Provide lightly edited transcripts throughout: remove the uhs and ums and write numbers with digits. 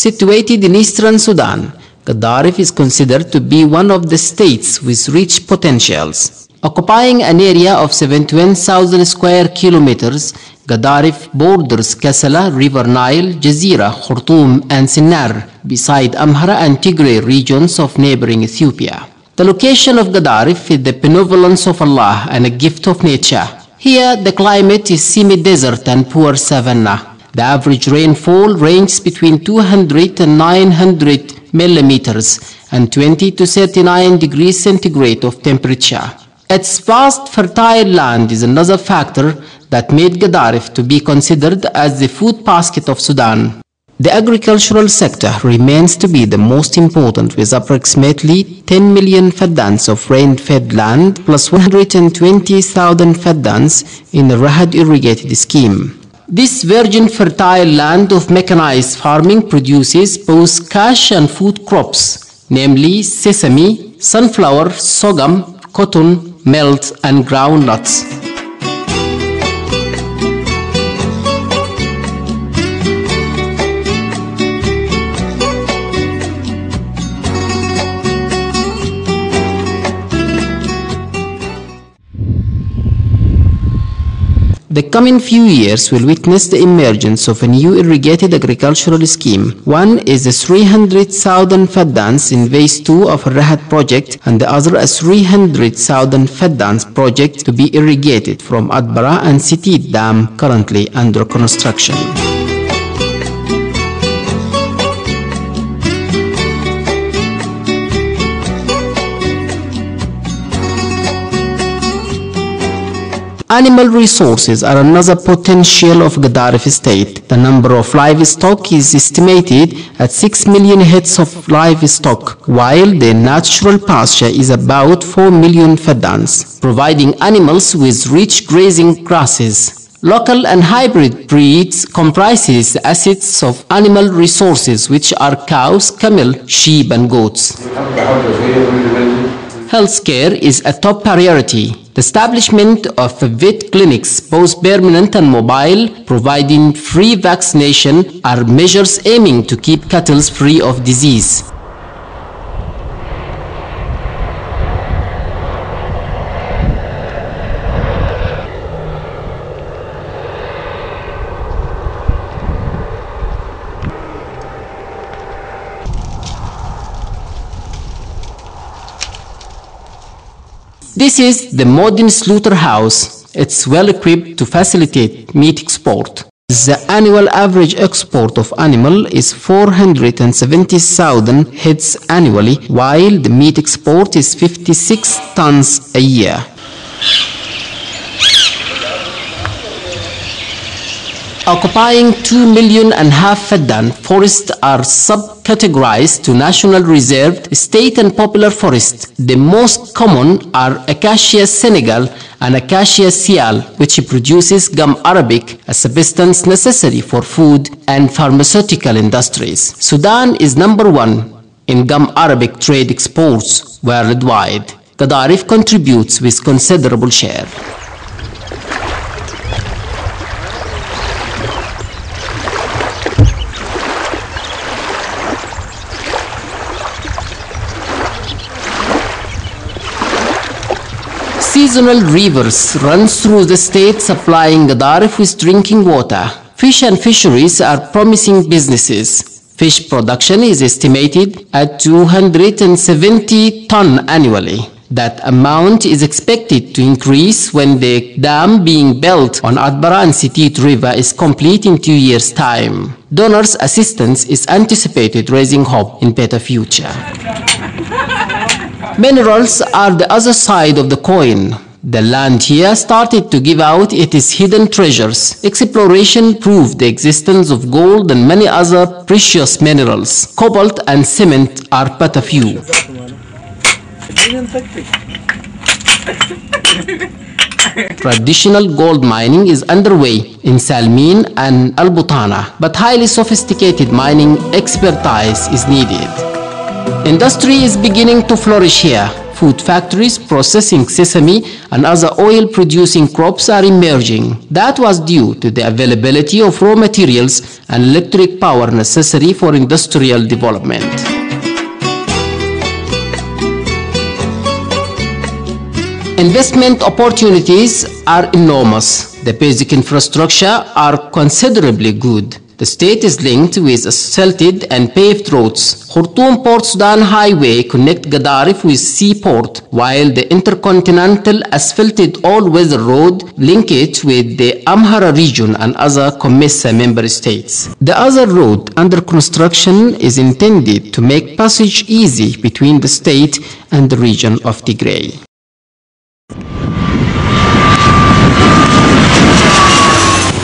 Situated in eastern Sudan, Qaddaref is considered to be one of the states with rich potentials. Occupying an area of 71,000 square kilometers, Qaddaref borders Kassala, River Nile, Jazeera, Khartoum and Sinnar, beside Amhara and Tigray regions of neighboring Ethiopia. The location of Qaddaref is the benevolence of Allah and a gift of nature. Here, the climate is semi-desert and poor savanna. The average rainfall ranges between 200 and 900 millimeters and 20 to 39 degrees centigrade of temperature. Its vast fertile land is another factor that made Qaddaref to be considered as the food basket of Sudan. The agricultural sector remains to be the most important, with approximately 10 million faddans of rain-fed land plus 120,000 faddans in the Rahad irrigated scheme. This virgin fertile land of mechanized farming produces both cash and food crops, namely sesame, sunflower, sorghum, cotton, malt and groundnuts. The coming few years will witness the emergence of a new irrigated agricultural scheme. One is the 300,000 faddans in phase 2 of a Rahad project, and the other a 300,000 faddans project to be irrigated from Adbara and Sitit Dam, currently under construction. Animal resources are another potential of Qaddaref state. The number of livestock is estimated at 6 million heads of livestock, while the natural pasture is about 4 million faddans, providing animals with rich grazing grasses. Local and hybrid breeds comprises the assets of animal resources, which are cows, camel, sheep and goats. Healthcare is a top priority. The establishment of vet clinics, both permanent and mobile, providing free vaccination, are measures aiming to keep cattle free of disease. This is the modern slaughterhouse. It's well equipped to facilitate meat export. The annual average export of animal is 470,000 heads annually, while the meat export is 56 tons a year. Occupying 2.5 million faddan, forests are subcategorized to national reserve, state and popular forest. The most common are Acacia Senegal and Acacia Sial, which produces gum arabic, a substance necessary for food and pharmaceutical industries. Sudan is number 1 in gum arabic trade exports worldwide. Qaddaref contributes with considerable share. Seasonal rivers run through the state, supplying Qaddaref with drinking water. Fish and fisheries are promising businesses. Fish production is estimated at 270 tons annually. That amount is expected to increase when the dam being built on Adbara and Sitit River is complete in 2 years' time. Donors' assistance is anticipated, raising hope in better future. Minerals are the other side of the coin. The land here started to give out its hidden treasures. Exploration proved the existence of gold and many other precious minerals. Cobalt and cement are but a few. Traditional gold mining is underway in Salmin and Al Butana, but highly sophisticated mining expertise is needed. Industry is beginning to flourish here. food factories processing sesame and other oil-producing crops are emerging. That was due to the availability of raw materials and electric power necessary for industrial development. Investment opportunities are enormous. The basic infrastructure are considerably good. The state is linked with asfalted and paved roads. Khartoum Port Sudan Highway connects Qaddarif with Seaport, while the intercontinental asphalted all-weather road links it with the Amhara region and other COMESA member states. The other road under construction is intended to make passage easy between the state and the region of Tigray.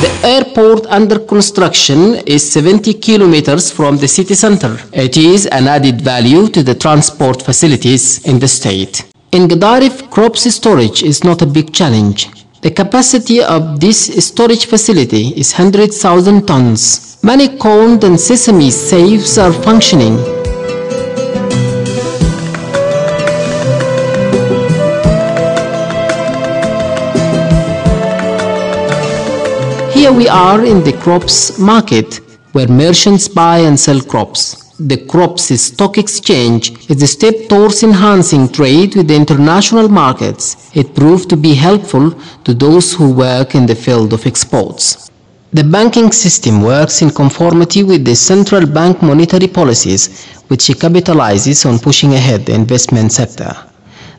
The airport under construction is 70 kilometers from the city center. It is an added value to the transport facilities in the state. In Qaddarif, crops storage is not a big challenge. The capacity of this storage facility is 100,000 tons. Many corn and sesame sieves are functioning. Here we are in the crops market, where merchants buy and sell crops. The crops stock exchange is a step towards enhancing trade with the international markets. It proved to be helpful to those who work in the field of exports. The banking system works in conformity with the central bank monetary policies, which capitalizes on pushing ahead the investment sector.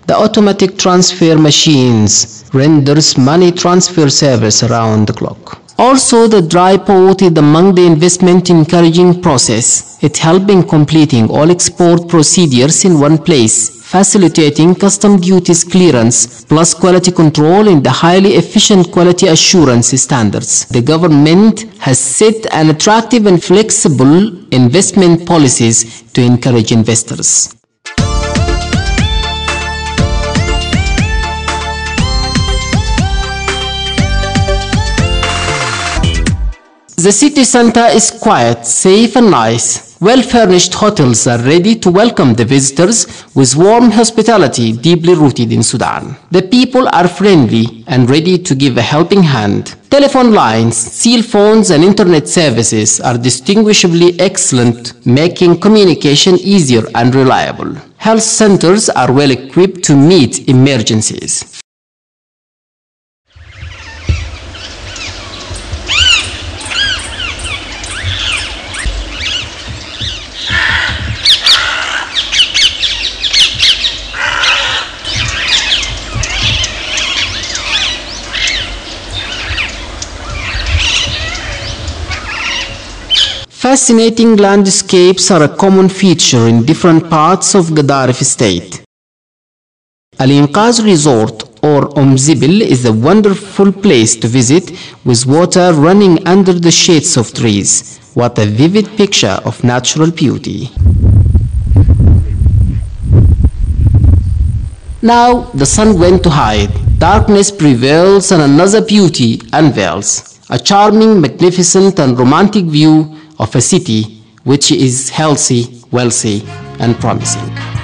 The automatic transfer machines renders money transfer service around the clock. Also, the dry port is among the investment encouraging process. It helps in completing all export procedures in one place, facilitating custom duties clearance plus quality control in the highly efficient quality assurance standards. The government has set an attractive and flexible investment policies to encourage investors. The city center is quiet, safe and nice. Well-furnished hotels are ready to welcome the visitors with warm hospitality deeply rooted in Sudan. The people are friendly and ready to give a helping hand. Telephone lines, cell phones and internet services are distinguishably excellent, making communication easier and reliable. Health centers are well equipped to meet emergencies. Fascinating landscapes are a common feature in different parts of Qaddarif state. Al-Inqaz Resort or Zibil is a wonderful place to visit with water running under the shades of trees. What a vivid picture of natural beauty. Now the sun went to hide. Darkness prevails and another beauty unveils. A charming, magnificent and romantic view of a city which is healthy, wealthy and promising.